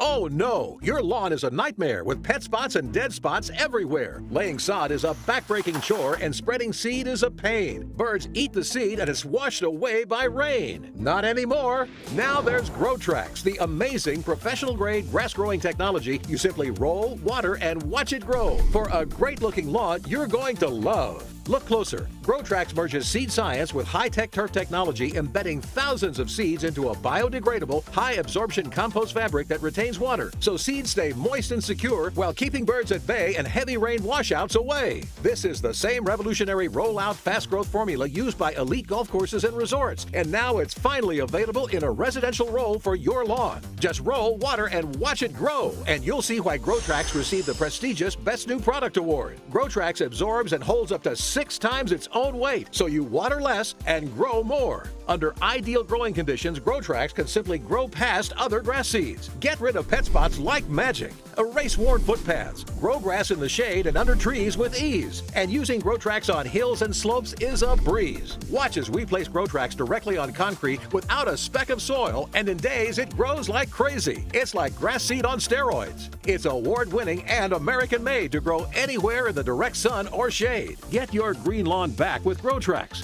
Oh no, your lawn is a nightmare with pet spots and dead spots everywhere. Laying sod is a backbreaking chore and spreading seed is a pain. Birds eat the seed and it's washed away by rain. Not anymore. Now there's Grotrax, the amazing professional-grade grass-growing technology you simply roll, water, and watch it grow. For a great-looking lawn you're going to love. Look closer. Grotrax merges seed science with high-tech turf technology, embedding thousands of seeds into a biodegradable, high-absorption compost fabric that retains water, so seeds stay moist and secure while keeping birds at bay and heavy rain washouts away. This is the same revolutionary roll-out fast-growth formula used by elite golf courses and resorts, and now it's finally available in a residential roll for your lawn. Just roll, water, and watch it grow, and you'll see why Grotrax received the prestigious Best New Product Award. Grotrax absorbs and holds up to 6 times its own weight, so you water less and grow more. Under ideal growing conditions, Grotrax can simply grow past other grass seeds. Get rid of pet spots like magic. Erase worn footpaths. Grow grass in the shade and under trees with ease. And using Grotrax on hills and slopes is a breeze. Watch as we place Grotrax directly on concrete without a speck of soil, and in days it grows like crazy. It's like grass seed on steroids. It's award-winning and American-made to grow anywhere in the direct sun or shade. Get your green lawn back with Grotrax.